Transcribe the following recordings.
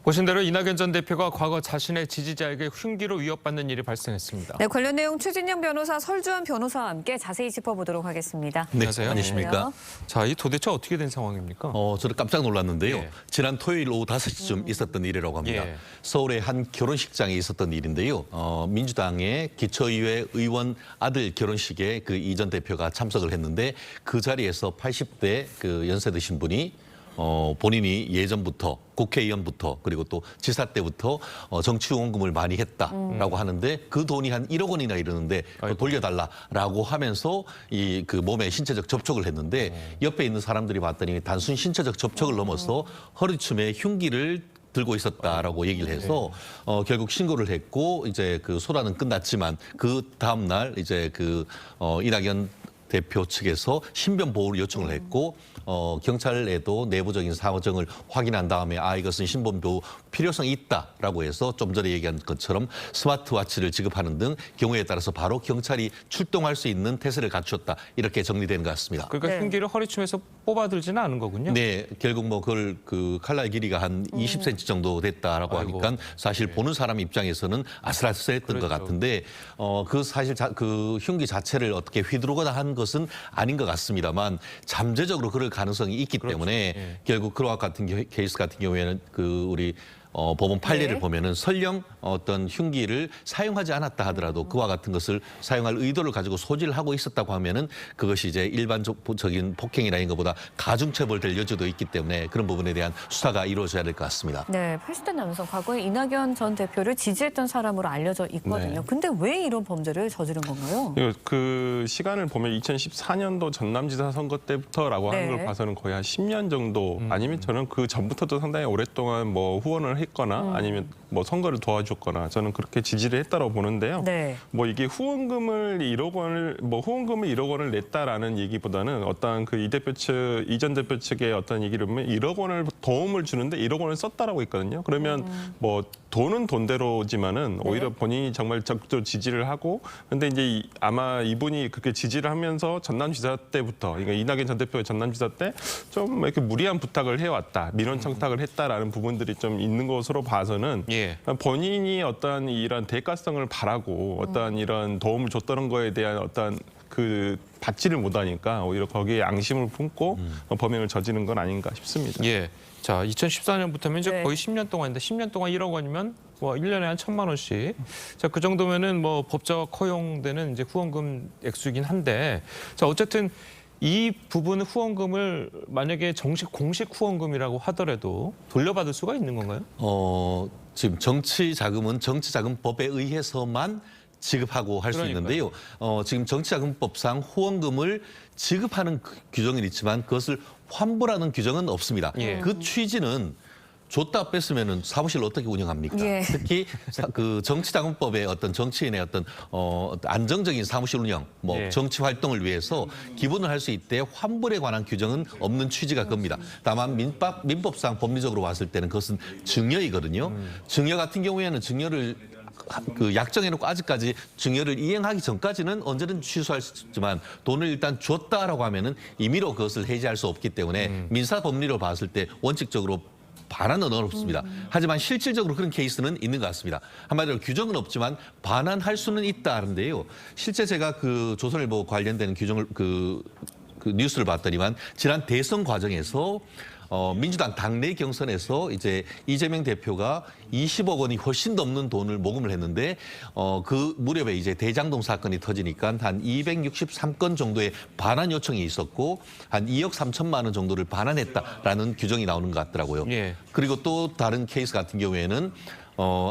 보신 대로 이낙연 전 대표가 과거 자신의 지지자에게 흉기로 위협받는 일이 발생했습니다. 네, 관련 내용 최진영 변호사, 설주환 변호사와 함께 자세히 짚어보도록 하겠습니다. 네, 안녕하세요. 안녕하십니까. 자, 이 도대체 어떻게 된 상황입니까? 저는 깜짝 놀랐는데요. 예. 지난 토요일 오후 5시쯤 있었던 일이라고 합니다. 예. 서울의 한 결혼식장에 있었던 일인데요. 민주당의 기초의회 의원 아들 결혼식에 그 이 전 대표가 참석을 했는데 그 자리에서 80대 그 연세 드신 분이 본인이 예전부터 국회의원부터 그리고 또 지사 때부터 정치 후원금을 많이 했다라고 하는데 그 돈이 한 1억 원이나 이르는데 돌려달라라고 하면서 이 그 몸에 신체적 접촉을 했는데 옆에 있는 사람들이 봤더니 단순 신체적 접촉을 넘어서 허리춤에 흉기를 들고 있었다라고 얘기를 해서 결국 신고를 했고 이제 그 소란은 끝났지만 그 다음 날 이제 그 이낙연 대표 측에서 신변 보호를 요청을 했고 경찰에도 내부적인 사정을 확인한 다음에 이것은 신변 보호 필요성이 있다라고 해서 좀 전에 얘기한 것처럼 스마트워치를 지급하는 등 경우에 따라서 바로 경찰이 출동할 수 있는 태세를 갖추었다 이렇게 정리되는 것 같습니다. 그러니까 네. 흉기를 허리춤에서 뽑아들지는 않은 거군요. 네, 결국 뭐 그걸 그 칼날 길이가 한 20cm 정도 됐다라고 아이고. 하니까 사실 보는 사람 입장에서는 아슬아슬했던 것 그렇죠. 같은데 그 사실 그 흉기 자체를 어떻게 휘두르거나 한 것은 아닌 것 같습니다만 잠재적으로 그럴 가능성이 있기 그렇죠. 때문에 예. 결국 그와 같은 케이스 같은 경우에는 그 우리 법원 판례를 네. 보면은 설령 어떤 흉기를 사용하지 않았다 하더라도 그와 같은 것을 사용할 의도를 가지고 소지를 하고 있었다고 하면은 그것이 이제 일반적인 폭행이나 이런 것보다 가중처벌될 여지도 있기 때문에 그런 부분에 대한 수사가 이루어져야 될 것 같습니다. 네, 80대 남성, 과거에 이낙연 전 대표를 지지했던 사람으로 알려져 있거든요. 네. 근데 왜 이런 범죄를 저지른 건가요? 그 시간을 보면 2014년도 전남지사 선거 때부터라고 네. 하는 걸 봐서는 거의 한 10년 정도 아니면 저는 그 전부터도 상당히 오랫동안 뭐 후원을 했거나 아니면 뭐 선거를 도와줬거나 저는 그렇게 지지를 했다고 보는데요. 네. 뭐 이게 후원금을 1억 원을 냈다라는 얘기보다는 어떤 그 이 전 대표 측의 어떤 얘기를 보면 1억 원을 도움을 주는데 1억 원을 썼다라고 있거든요. 그러면 뭐 돈은 돈대로지만은 오히려 본인이 정말 적극적으로 지지를 하고 근데 이제 아마 이분이 그렇게 지지를 하면서 전남지사 때부터 그러니까 이낙연 전 대표가 전남지사 때 좀 이렇게 무리한 부탁을 해왔다 민원 청탁을 했다라는 부분들이 좀 있는 것으로 봐서는 예. 본인이 어떤 이런 대가성을 바라고 어떤 이런 도움을 줬다는 거에 대한 어떤 그 받지를 못하니까 오히려 거기에 앙심을 품고 범행을 저지른 건 아닌가 싶습니다. 예. 자, 2014년부터면 이제 네. 거의 10년 동안인데 10년 동안 1억 원이면 뭐 1년에 한 1,000만 원씩. 자, 그 정도면은 뭐 법적 허용되는 이제 후원금 액수이긴 한데 자, 어쨌든 이 부분 후원금을 만약에 공식 후원금이라고 하더라도 돌려받을 수가 있는 건가요? 지금 정치자금법에 의해서만 지급하고 할 수 그러니까요. 있는데요. 지금 정치자금법상 후원금을 지급하는 규정은 있지만 그것을 환불하는 규정은 없습니다. 예. 그 취지는 줬다 뺐으면은 사무실 어떻게 운영합니까? 예. 특히 그 정치자금법의 어떤 정치인의 어떤 안정적인 사무실 운영, 뭐 예. 정치 활동을 위해서 기본을 할 수 있대 환불에 관한 규정은 없는 취지가 겁니다. 다만 민법상 법리적으로 봤을 때는 그것은 증여이거든요. 증여 같은 경우에는 증여를 그 약정해놓고 아직까지 증여를 이행하기 전까지는 언제든 취소할 수 있지만 돈을 일단 줬다라고 하면은 임의로 그것을 해지할 수 없기 때문에 민사 법리로 봤을 때 원칙적으로 반환은 어렵습니다. 하지만 실질적으로 그런 케이스는 있는 것 같습니다. 한마디로 규정은 없지만 반환할 수는 있다는데요. 실제 제가 그 조선일보 관련된 규정을 그 뉴스를 봤더니만 지난 대선 과정에서 민주당 당내 경선에서 이제 이재명 대표가 20억 원이 훨씬 넘는 돈을 모금을 했는데 그 무렵에 이제 대장동 사건이 터지니까 한 263건 정도의 반환 요청이 있었고 한 2억 3천만 원 정도를 반환했다라는 규정이 나오는 것 같더라고요. 예. 그리고 또 다른 케이스 같은 경우에는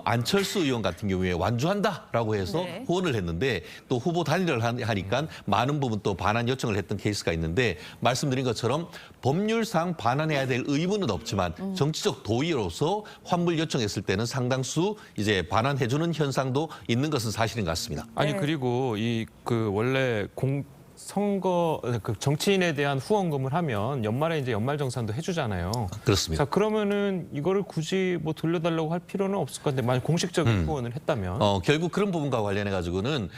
안철수 의원 같은 경우에 완주한다라고 해서 네. 후원을 했는데 또 후보 단일을 하니까 많은 부분 또 반환 요청을 했던 케이스가 있는데 말씀드린 것처럼 법률상 반환해야 될 의무는 없지만 정치적 도의로서 환불 요청했을 때는 상당수 이제 반환해주는 현상도 있는 것은 사실인 것 같습니다. 아니 네. 그리고 이 그 원래 선거 그 정치인에 대한 후원금을 하면 연말에 이제 연말정산도 해주잖아요. 그렇습니다. 자, 그러면은 이거를 굳이 뭐 돌려달라고 할 필요는 없을 것 같은데 만약 공식적인 후원을 했다면 결국 그런 부분과 관련해 가지고는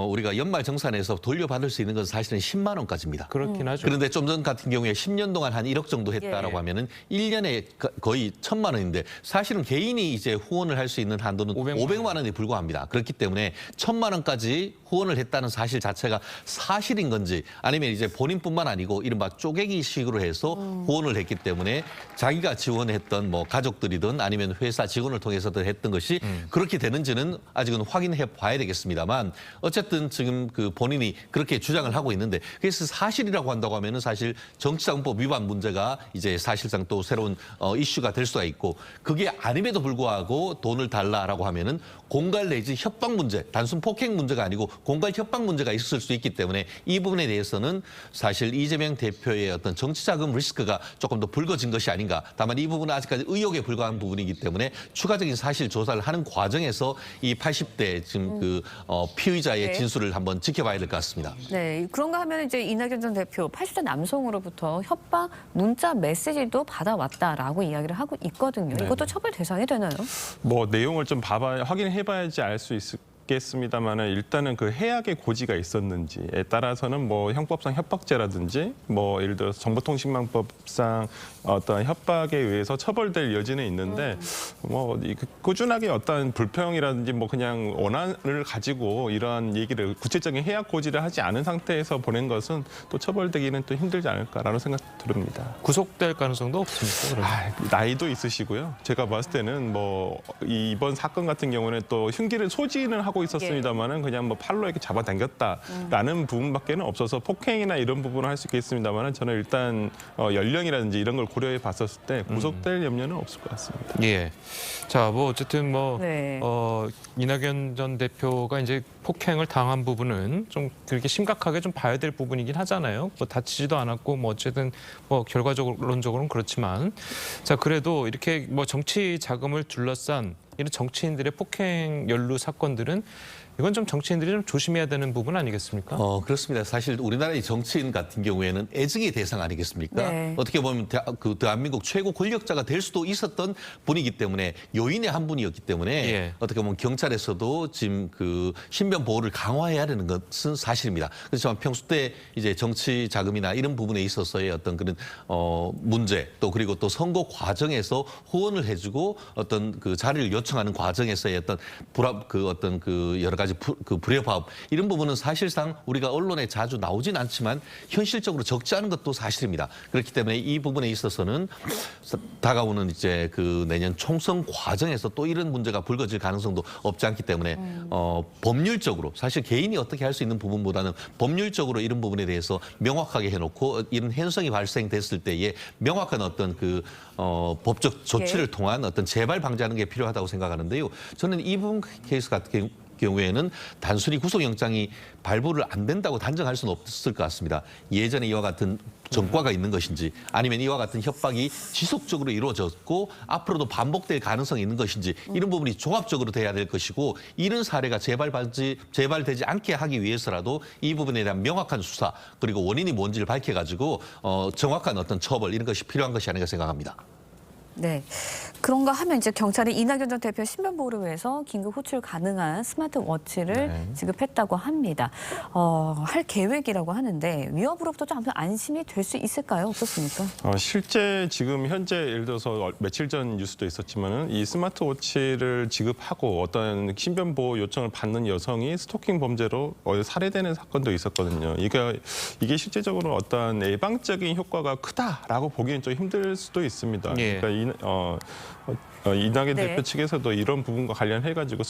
우리가 연말 정산에서 돌려받을 수 있는 것은 사실은 10만 원까지입니다. 그렇긴 하죠. 그런데 좀 전 같은 경우에 10년 동안 한 1억 정도 했다라고 예. 하면은 1년에 거의 1,000만 원인데 사실은 개인이 이제 후원을 할 수 있는 한도는 500만 원에 불과합니다. 그렇기 때문에 1,000만 원까지 후원을 했다는 사실 자체가 사실인 건지 아니면 이제 본인뿐만 아니고 이른바 쪼개기식으로 해서 후원을 했기 때문에 자기가 지원했던 뭐 가족들이든 아니면 회사 직원을 통해서든 했던 것이 그렇게 되는지는 아직은 확인해 봐야 되겠습니다만 어쨌든 지금 그 본인이 그렇게 주장을 하고 있는데 그래서 사실이라고 한다고 하면은 사실 정치자금법 위반 문제가 이제 사실상 또 새로운 이슈가 될 수가 있고 그게 아님에도 불구하고 돈을 달라라고 하면은 공갈 내지 협박 문제, 단순 폭행 문제가 아니고 공갈 협박 문제가 있을 수 있기 때문에 이 부분에 대해서는 사실 이재명 대표의 어떤 정치자금 리스크가 조금 더 불거진 것이 아닌가. 다만 이 부분은 아직까지 의혹에 불과한 부분이기 때문에 추가적인 사실 조사를 하는 과정에서 이 80대 지금 그 피의자의 네. 진술을 한번 지켜봐야 될 것 같습니다. 네, 그런가 하면 이제 이낙연 전 대표 80대 남성으로부터 협박 문자 메시지도 받아왔다라고 이야기를 하고 있거든요. 이것도 처벌 대상이 되나요? 뭐 내용을 좀 확인해봐야지 알 수 있겠습니다만은 일단은 그 해악의 고지가 있었는지에 따라서는 뭐 형법상 협박죄라든지 뭐 예를 들어서 정보통신망법상 어떤 협박에 의해서 처벌될 여지는 있는데 뭐 꾸준하게 어떤 불평이라든지 뭐 그냥 원한을 가지고 이러한 얘기를 구체적인 해악 고지를 하지 않은 상태에서 보낸 것은 또 처벌되기는 또 힘들지 않을까라는 생각 듭니다. 구속될 가능성도 없습니까? 그러면? 나이도 있으시고요. 제가 봤을 때는 뭐 이번 사건 같은 경우는 또 흉기를 소지는 하고 있었습니다만은 그냥 뭐 팔로 이렇게 잡아당겼다라는 부분밖에는 없어서 폭행이나 이런 부분을 할 수 있겠습니다만은 저는 일단 연령이라든지 이런 걸 고려해 봤었을 때 구속될 염려는 없을 것 같습니다. 예. 자, 뭐 어쨌든 뭐 네. 이낙연 전 대표가 이제 폭행을 당한 부분은 좀 그렇게 심각하게 좀 봐야 될 부분이긴 하잖아요. 뭐 다치지도 않았고 뭐 어쨌든 뭐 결과론적으로는 그렇지만 자, 그래도 이렇게 뭐 정치 자금을 둘러싼 이런 정치인들의 폭행 연루 사건들은 이건 좀 정치인들이 좀 조심해야 되는 부분 아니겠습니까? 그렇습니다. 사실 우리나라의 정치인 같은 경우에는 애증의 대상 아니겠습니까? 네. 어떻게 보면 대한민국 최고 권력자가 될 수도 있었던 분이기 때문에 요인의 한 분이었기 때문에 예. 어떻게 보면 경찰에서도 지금 그 신변 보호를 강화해야 되는 것은 사실입니다. 그렇지만 평소 때 이제 정치 자금이나 이런 부분에 있어서의 어떤 그런 문제 또 그리고 또 선거 과정에서 후원을 해주고 어떤 그 자리를 요청하는 과정에서의 어떤 어떤 그 여러 가지 그 불협화음 이런 부분은 사실상 우리가 언론에 자주 나오진 않지만 현실적으로 적지 않은 것도 사실입니다. 그렇기 때문에 이 부분에 있어서는 다가오는 이제 그 내년 총선 과정에서 또 이런 문제가 불거질 가능성도 없지 않기 때문에 법률적으로 사실 개인이 어떻게 할 수 있는 부분보다는 법률적으로 이런 부분에 대해서 명확하게 해놓고 이런 현상이 발생됐을 때에 명확한 어떤 그 법적 조치를 통한 어떤 재발 방지하는 게 필요하다고 생각하는데요. 저는 이 부분 케이스 같은 경우에는 단순히 구속영장이 발부를 안 된다고 단정할 수는 없을 것 같습니다. 예전에 이와 같은 전과가 있는 것인지 아니면 이와 같은 협박이 지속적으로 이루어졌고 앞으로도 반복될 가능성이 있는 것인지 이런 부분이 종합적으로 돼야 될 것이고 이런 사례가 재발되지 않게 하기 위해서라도 이 부분에 대한 명확한 수사 그리고 원인이 뭔지를 밝혀가지고 정확한 어떤 처벌 이런 것이 필요한 것이 아닌가 생각합니다. 네. 그런가 하면 이제 경찰이 이낙연 전 대표 신변 보호를 위해서 긴급 호출 가능한 스마트워치를 지급했다고 합니다. 할 계획이라고 하는데 위협으로부터 좀 안심이 될 수 있을까요? 어떻습니까? 실제 지금 현재 예를 들어서 며칠 전 뉴스도 있었지만은 이 스마트워치를 지급하고 어떤 신변 보호 요청을 받는 여성이 스토킹 범죄로 살해되는 사건도 있었거든요. 이게 실제적으로 어떤 예방적인 효과가 크다라고 보기엔 좀 힘들 수도 있습니다. 예. 그러니까 이낙연 네. 대표 측에서도 이런 부분과 관련해가지고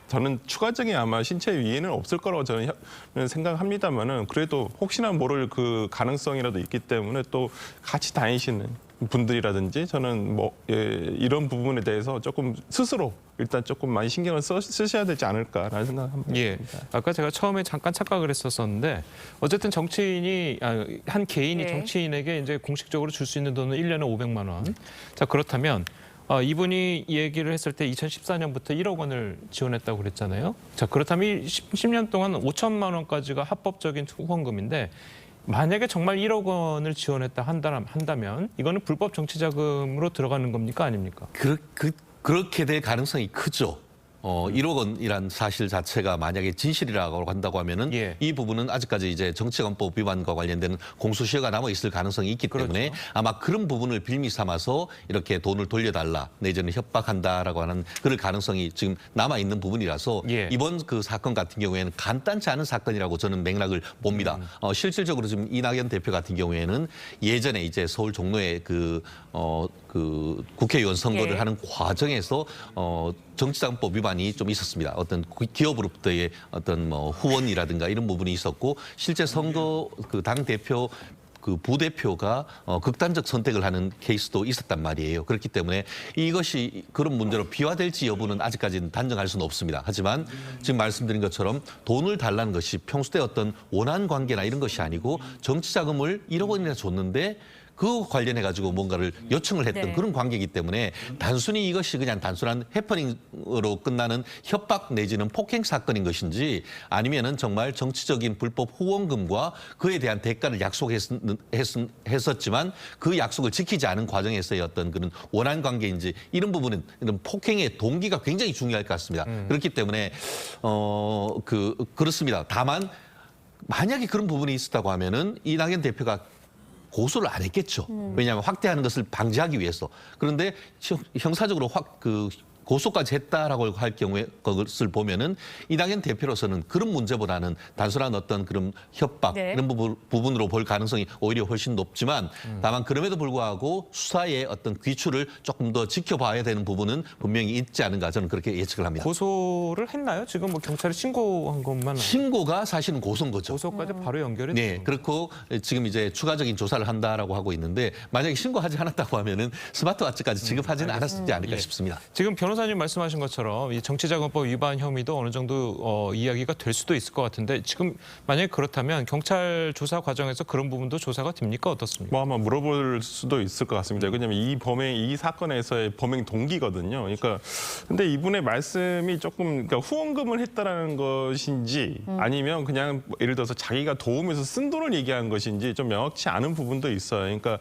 저는 추가적인 아마 신체 위해는 없을 거라고 저는 생각합니다만은 그래도 혹시나 모를 그 가능성이라도 있기 때문에 또 같이 다니시는 분들이라든지 저는 이런 부분에 대해서 조금 스스로 일단 조금 많이 신경을 쓰셔야 되지 않을까라는 생각합니다. 예. 아까 제가 처음에 잠깐 착각을 했었는데 어쨌든 한 개인이 네. 정치인에게 이제 공식적으로 줄 수 있는 돈은 1년에 500만 원. 자, 그렇다면 이분이 얘기를 했을 때 2014년부터 1억 원을 지원했다고 그랬잖아요. 자, 그렇다면 10년 동안 5천만 원까지가 합법적인 후원금인데 만약에 정말 1억 원을 지원했다 한다면 이거는 불법 정치자금으로 들어가는 겁니까 아닙니까? 그렇게 될 가능성이 크죠. 1억 원이란 사실 자체가 만약에 진실이라고 한다고 하면은 예. 이 부분은 아직까지 이제 정치관법 위반과 관련된 공소시효가 남아 있을 가능성이 있기 때문에 그렇죠. 아마 그런 부분을 빌미 삼아서 이렇게 돈을 돌려달라 내지는 협박한다라고 하는 그럴 가능성이 지금 남아 있는 부분이라서 예. 이번 그 사건 같은 경우에는 간단치 않은 사건이라고 저는 맥락을 봅니다. 실질적으로 지금 이낙연 대표 같은 경우에는 예전에 이제 서울 종로에 그 국회의원 선거를 예. 하는 과정에서 정치자금법 위반이 좀 있었습니다. 어떤 기업으로부터의 어떤 뭐 후원이라든가 이런 부분이 있었고 실제 선거 그 당 대표 그 부대표가 극단적 선택을 하는 케이스도 있었단 말이에요. 그렇기 때문에 이것이 그런 문제로 비화될지 여부는 아직까지는 단정할 수는 없습니다. 하지만 지금 말씀드린 것처럼 돈을 달라는 것이 평소 때 어떤 원한 관계나 이런 것이 아니고 정치자금을 1억 원이나 줬는데 그 관련해 가지고 뭔가를 요청을 했던 네. 그런 관계이기 때문에 단순히 이것이 그냥 단순한 해퍼닝으로 끝나는 협박 내지는 폭행 사건인 것인지 아니면은 정말 정치적인 불법 후원금과 그에 대한 대가를 약속했었지만 그 약속을 지키지 않은 과정에서의 어떤 그런 원한 관계인지 이런 부분은 이런 폭행의 동기가 굉장히 중요할 것 같습니다. 그렇기 때문에 그렇습니다. 다만 만약에 그런 부분이 있었다고 하면은 이낙연 대표가 고소를 안 했겠죠. 왜냐하면 확대하는 것을 방지하기 위해서. 그런데 형사적으로 고소까지 했다라고 할 경우에 그것을 보면은 이낙연 대표로서는 그런 문제보다는 단순한 어떤 그런 협박 네. 이런 부분으로 볼 가능성이 오히려 훨씬 높지만 다만 그럼에도 불구하고 수사의 어떤 귀추를 조금 더 지켜봐야 되는 부분은 분명히 있지 않은가 저는 그렇게 예측을 합니다. 고소를 했나요? 지금 뭐 경찰에 신고한 것만 신고가 사실은 고소인 거죠. 고소까지 바로 연결이 네, 되는 그렇고 지금 이제 추가적인 조사를 한다라고 하고 있는데 만약에 신고하지 않았다고 하면은 스마트워치까지 지급하지는 않았지 않을까 싶습니다. 지금 변호사님 말씀하신 것처럼 이 정치자금법 위반 혐의도 어느 정도 이야기가 될 수도 있을 것 같은데 지금 만약에 그렇다면 경찰 조사 과정에서 그런 부분도 조사가 됩니까 어떻습니까? 뭐 아마 물어볼 수도 있을 것 같습니다. 왜냐하면 이 사건에서의 범행 동기거든요. 그러니까 근데 이분의 말씀이 조금 그러니까 후원금을 했다라는 것인지 아니면 그냥 예를 들어서 자기가 도움에서 쓴 돈을 얘기한 것인지 좀 명확치 않은 부분도 있어요. 그러니까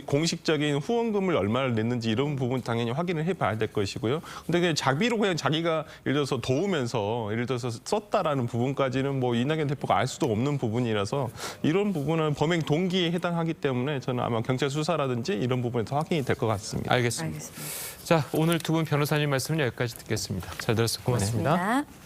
공식적인 후원금을 얼마를 냈는지 이런 부분 당연히 확인을 해봐야 될 것이고요. 근데 그냥 자비로 그냥 자기가 예를 들어서 도우면서 예를 들어서 썼다라는 부분까지는 뭐 이낙연 대표가 알 수도 없는 부분이라서 이런 부분은 범행 동기에 해당하기 때문에 저는 아마 경찰 수사라든지 이런 부분에서 확인이 될 것 같습니다. 알겠습니다. 알겠습니다. 자, 오늘 두 분 변호사님 말씀은 여기까지 듣겠습니다. 잘 들었습니다. 고맙습니다. 고맙습니다.